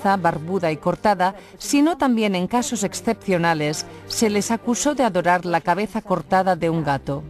cabeza barbuda y cortada, sino también en casos excepcionales se les acusó de adorar la cabeza cortada de un gato.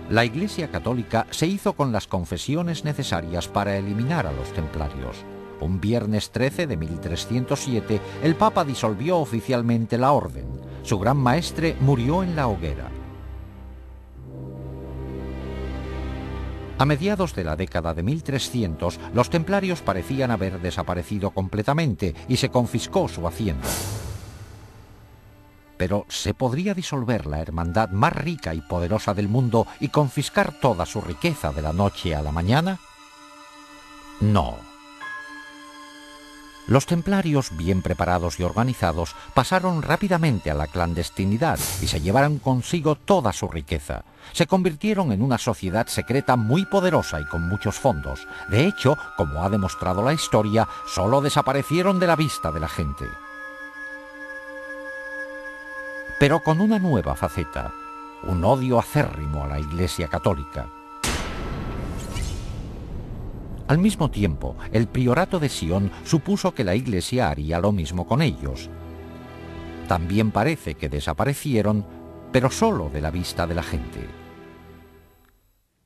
La Iglesia Católica se hizo con las confesiones necesarias para eliminar a los templarios. Un viernes 13 de 1307, el Papa disolvió oficialmente la orden. Su gran maestre murió en la hoguera. A mediados de la década de 1300, los templarios parecían haber desaparecido completamente y se confiscó su hacienda. Pero ¿se podría disolver la hermandad más rica y poderosa del mundo y confiscar toda su riqueza de la noche a la mañana? No. Los templarios, bien preparados y organizados, pasaron rápidamente a la clandestinidad y se llevaron consigo toda su riqueza. Se convirtieron en una sociedad secreta muy poderosa y con muchos fondos. De hecho, como ha demostrado la historia, solo desaparecieron de la vista de la gente. Pero con una nueva faceta, un odio acérrimo a la Iglesia Católica. Al mismo tiempo, el priorato de Sion supuso que la Iglesia haría lo mismo con ellos. También parece que desaparecieron, pero solo de la vista de la gente.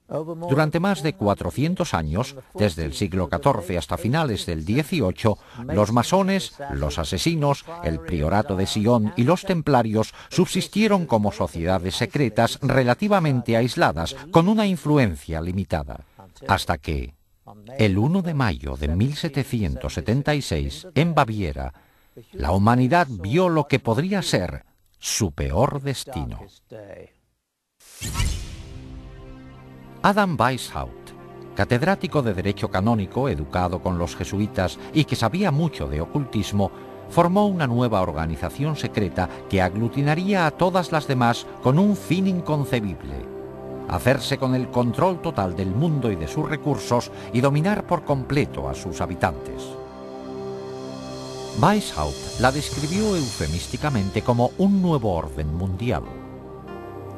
Durante más de 400 años, desde el siglo XIV hasta finales del XVIII, los masones, los asesinos, el priorato de Sion y los templarios subsistieron como sociedades secretas relativamente aisladas, con una influencia limitada, hasta que, el 1 de mayo de 1776, en Baviera, la humanidad vio lo que podría ser su peor destino. Adam Weishaupt, catedrático de Derecho Canónico, educado con los jesuitas y que sabía mucho de ocultismo, formó una nueva organización secreta que aglutinaría a todas las demás con un fin inconcebible: hacerse con el control total del mundo y de sus recursos y dominar por completo a sus habitantes. Weishaupt la describió eufemísticamente como un nuevo orden mundial.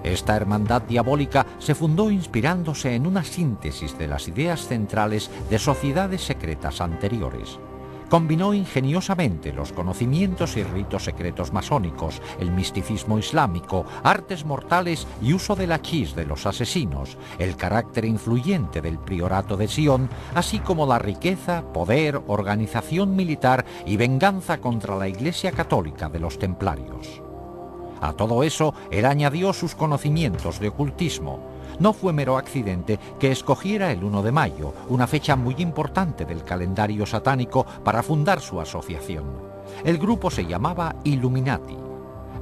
Esta hermandad diabólica se fundó inspirándose en una síntesis de las ideas centrales de sociedades secretas anteriores. Combinó ingeniosamente los conocimientos y ritos secretos masónicos, el misticismo islámico, artes mortales y uso del hachís de los asesinos, el carácter influyente del priorato de Sion, así como la riqueza, poder, organización militar y venganza contra la Iglesia Católica de los templarios. A todo eso, él añadió sus conocimientos de ocultismo. No fue mero accidente que escogiera el 1 de mayo, una fecha muy importante del calendario satánico, para fundar su asociación. El grupo se llamaba Illuminati.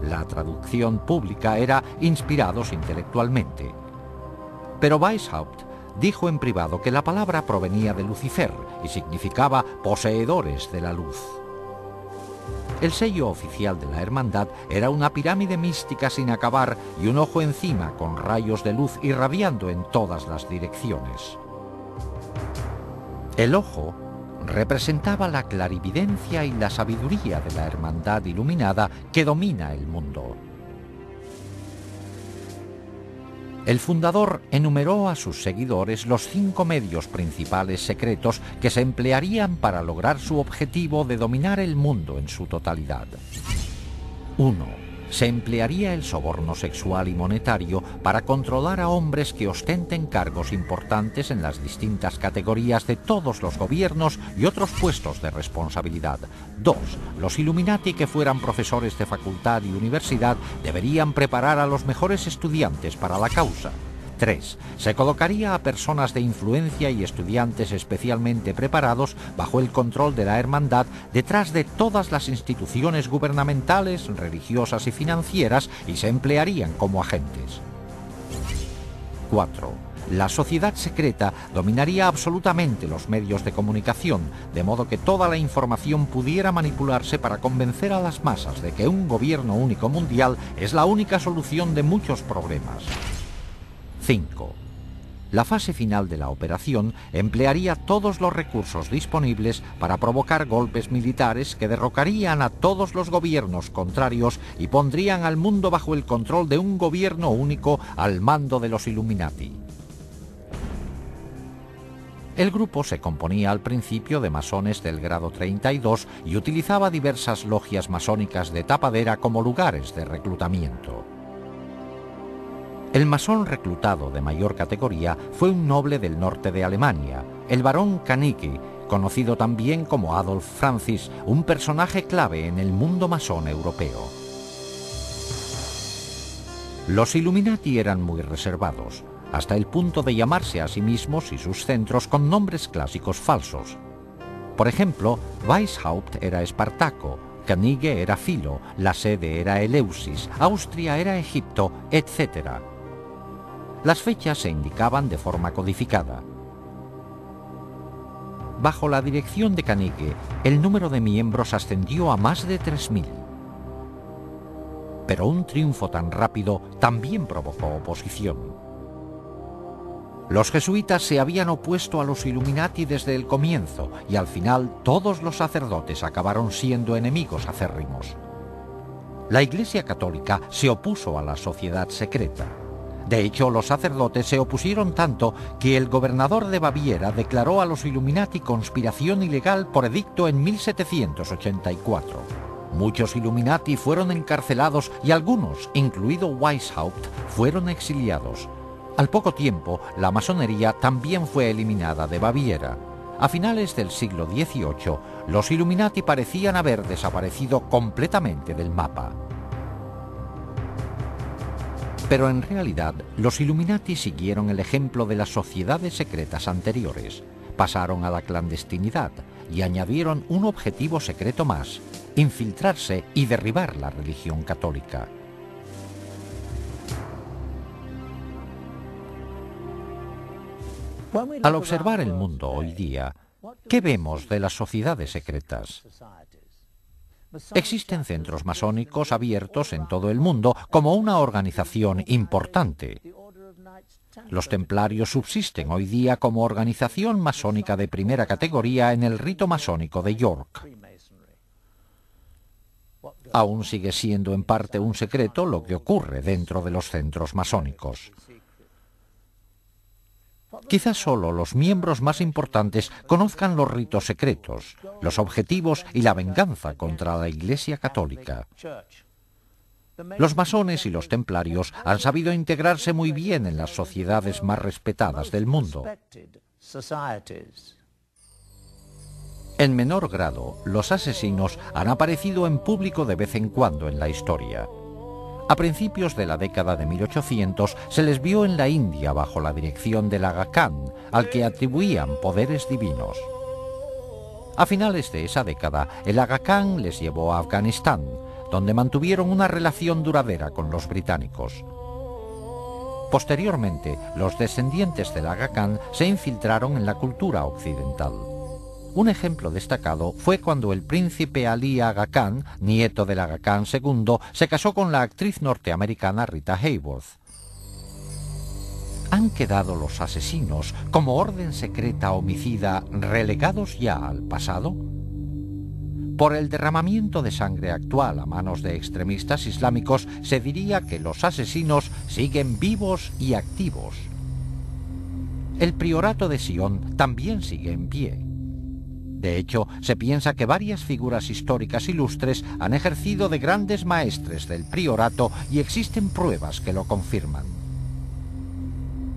La traducción pública era inspirados intelectualmente. Pero Weishaupt dijo en privado que la palabra provenía de Lucifer y significaba poseedores de la luz. El sello oficial de la hermandad era una pirámide mística sin acabar y un ojo encima con rayos de luz irradiando en todas las direcciones. El ojo representaba la clarividencia y la sabiduría de la hermandad iluminada que domina el mundo. El fundador enumeró a sus seguidores los 5 medios principales secretos que se emplearían para lograr su objetivo de dominar el mundo en su totalidad. 1. Se emplearía el soborno sexual y monetario para controlar a hombres que ostenten cargos importantes en las distintas categorías de todos los gobiernos y otros puestos de responsabilidad. 2. Los Illuminati que fueran profesores de facultad y universidad deberían preparar a los mejores estudiantes para la causa. 3. Se colocaría a personas de influencia y estudiantes especialmente preparados bajo el control de la hermandad detrás de todas las instituciones gubernamentales, religiosas y financieras y se emplearían como agentes. 4. La sociedad secreta dominaría absolutamente los medios de comunicación, de modo que toda la información pudiera manipularse para convencer a las masas de que un gobierno único mundial es la única solución de muchos problemas. 5. La fase final de la operación emplearía todos los recursos disponibles para provocar golpes militares que derrocarían a todos los gobiernos contrarios y pondrían al mundo bajo el control de un gobierno único al mando de los Illuminati. El grupo se componía al principio de masones del grado 32 y utilizaba diversas logias masónicas de tapadera como lugares de reclutamiento. El masón reclutado de mayor categoría fue un noble del norte de Alemania, el barón Kanicki, conocido también como Adolf Francis, un personaje clave en el mundo masón europeo. Los Illuminati eran muy reservados, hasta el punto de llamarse a sí mismos y sus centros con nombres clásicos falsos. Por ejemplo, Weishaupt era Espartaco, Canige era Filo, la sede era Eleusis, Austria era Egipto, etc. Las fechas se indicaban de forma codificada. Bajo la dirección de Canige, el número de miembros ascendió a más de 3000. Pero un triunfo tan rápido también provocó oposición. Los jesuitas se habían opuesto a los Illuminati desde el comienzo y al final todos los sacerdotes acabaron siendo enemigos acérrimos. La Iglesia Católica se opuso a la sociedad secreta. De hecho, los sacerdotes se opusieron tanto que el gobernador de Baviera declaró a los Illuminati conspiración ilegal por edicto en 1784. Muchos Illuminati fueron encarcelados y algunos, incluido Weishaupt, fueron exiliados. Al poco tiempo, la masonería también fue eliminada de Baviera. A finales del siglo XVIII, los Illuminati parecían haber desaparecido completamente del mapa. Pero en realidad, los Illuminati siguieron el ejemplo de las sociedades secretas anteriores. Pasaron a la clandestinidad y añadieron un objetivo secreto más: infiltrarse y derribar la religión católica. Al observar el mundo hoy día, ¿qué vemos de las sociedades secretas? Existen centros masónicos abiertos en todo el mundo como una organización importante. Los templarios subsisten hoy día como organización masónica de primera categoría en el rito masónico de York. Aún sigue siendo en parte un secreto lo que ocurre dentro de los centros masónicos. Quizás solo los miembros más importantes conozcan los ritos secretos, los objetivos y la venganza contra la Iglesia Católica. Los masones y los templarios han sabido integrarse muy bien en las sociedades más respetadas del mundo. En menor grado, los asesinos han aparecido en público de vez en cuando en la historia. A principios de la década de 1800 se les vio en la India bajo la dirección del Aga Khan, al que atribuían poderes divinos. A finales de esa década, el Aga Khan les llevó a Afganistán, donde mantuvieron una relación duradera con los británicos. Posteriormente, los descendientes del Aga Khan se infiltraron en la cultura occidental. Un ejemplo destacado fue cuando el príncipe Ali Aga Khan, nieto del Aga Khan II, se casó con la actriz norteamericana Rita Hayworth. ¿Han quedado los asesinos, como orden secreta homicida, relegados ya al pasado? Por el derramamiento de sangre actual a manos de extremistas islámicos, se diría que los asesinos siguen vivos y activos. El priorato de Sion también sigue en pie. De hecho, se piensa que varias figuras históricas ilustres han ejercido de grandes maestres del priorato y existen pruebas que lo confirman.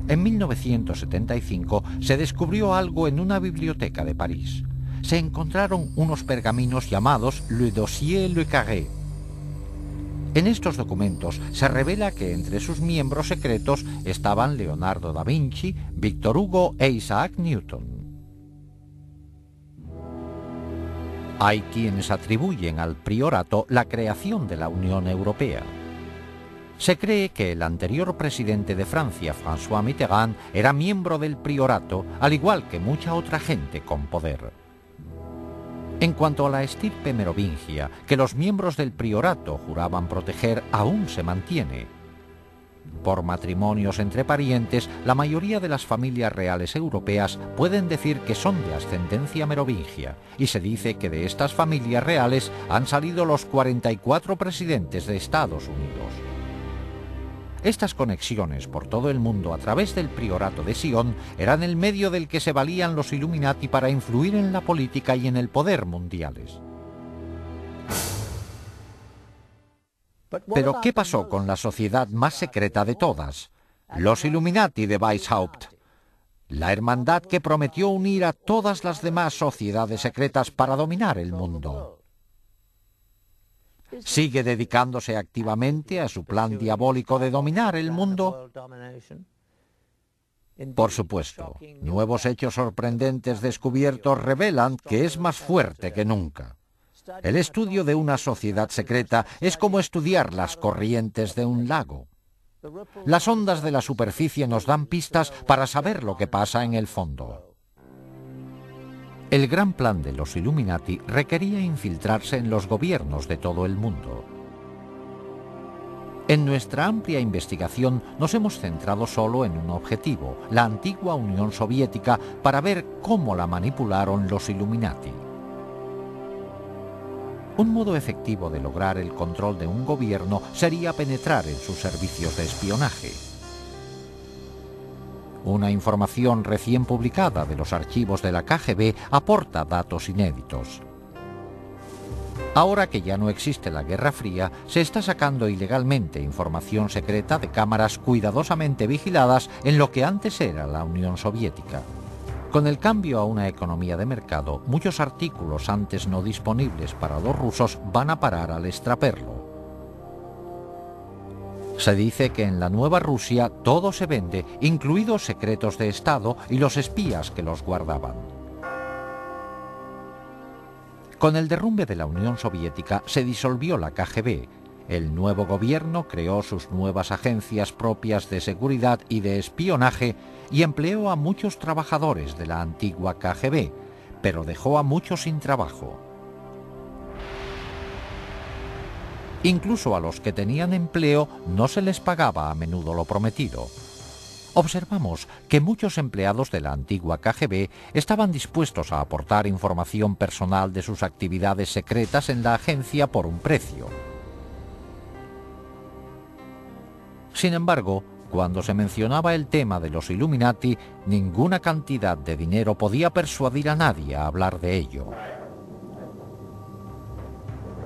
En 1975 se descubrió algo en una biblioteca de París. Se encontraron unos pergaminos llamados Le Dossier Le Carré. En estos documentos se revela que entre sus miembros secretos estaban Leonardo da Vinci, Víctor Hugo e Isaac Newton. Hay quienes atribuyen al priorato la creación de la Unión Europea. Se cree que el anterior presidente de Francia, François Mitterrand, era miembro del priorato, al igual que mucha otra gente con poder. En cuanto a la estirpe merovingia, que los miembros del priorato juraban proteger, aún se mantiene. Por matrimonios entre parientes, la mayoría de las familias reales europeas pueden decir que son de ascendencia merovingia, y se dice que de estas familias reales han salido los 44 presidentes de Estados Unidos. Estas conexiones por todo el mundo a través del priorato de Sion eran el medio del que se valían los Illuminati para influir en la política y en el poder mundiales. Pero ¿qué pasó con la sociedad más secreta de todas? Los Illuminati de Weishaupt. La hermandad que prometió unir a todas las demás sociedades secretas para dominar el mundo. ¿Sigue dedicándose activamente a su plan diabólico de dominar el mundo? Por supuesto, nuevos hechos sorprendentes descubiertos revelan que es más fuerte que nunca. El estudio de una sociedad secreta es como estudiar las corrientes de un lago. Las ondas de la superficie nos dan pistas para saber lo que pasa en el fondo. El gran plan de los Illuminati requería infiltrarse en los gobiernos de todo el mundo. En nuestra amplia investigación nos hemos centrado solo en un objetivo, la antigua Unión Soviética, para ver cómo la manipularon los Illuminati. Un modo efectivo de lograr el control de un gobierno sería penetrar en sus servicios de espionaje. Una información recién publicada de los archivos de la KGB aporta datos inéditos. Ahora que ya no existe la Guerra Fría, se está sacando ilegalmente información secreta de cámaras cuidadosamente vigiladas en lo que antes era la Unión Soviética. Con el cambio a una economía de mercado, muchos artículos antes no disponibles para los rusos van a parar al extraperlo. Se dice que en la nueva Rusia todo se vende, incluidos secretos de Estado y los espías que los guardaban. Con el derrumbe de la Unión Soviética se disolvió la KGB. El nuevo gobierno creó sus nuevas agencias propias de seguridad y de espionaje y empleó a muchos trabajadores de la antigua KGB, pero dejó a muchos sin trabajo. Incluso a los que tenían empleo no se les pagaba a menudo lo prometido. Observamos que muchos empleados de la antigua KGB estaban dispuestos a aportar información personal de sus actividades secretas en la agencia por un precio. Sin embargo, cuando se mencionaba el tema de los Illuminati, ninguna cantidad de dinero podía persuadir a nadie a hablar de ello.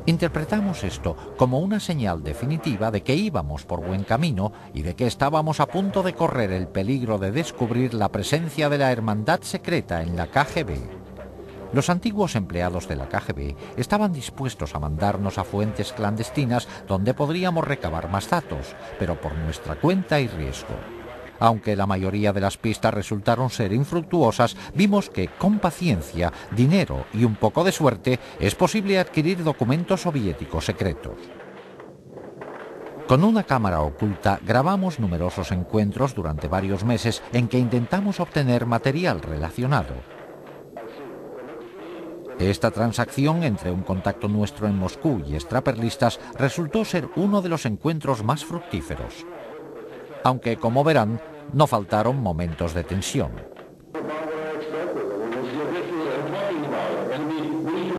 Interpretamos esto como una señal definitiva de que íbamos por buen camino y de que estábamos a punto de correr el peligro de descubrir la presencia de la hermandad secreta en la KGB. Los antiguos empleados de la KGB estaban dispuestos a mandarnos a fuentes clandestinas donde podríamos recabar más datos, pero por nuestra cuenta y riesgo. Aunque la mayoría de las pistas resultaron ser infructuosas, vimos que con paciencia, dinero y un poco de suerte es posible adquirir documentos soviéticos secretos. Con una cámara oculta grabamos numerosos encuentros durante varios meses en que intentamos obtener material relacionado. Esta transacción entre un contacto nuestro en Moscú y extraperlistas resultó ser uno de los encuentros más fructíferos. Aunque, como verán, no faltaron momentos de tensión.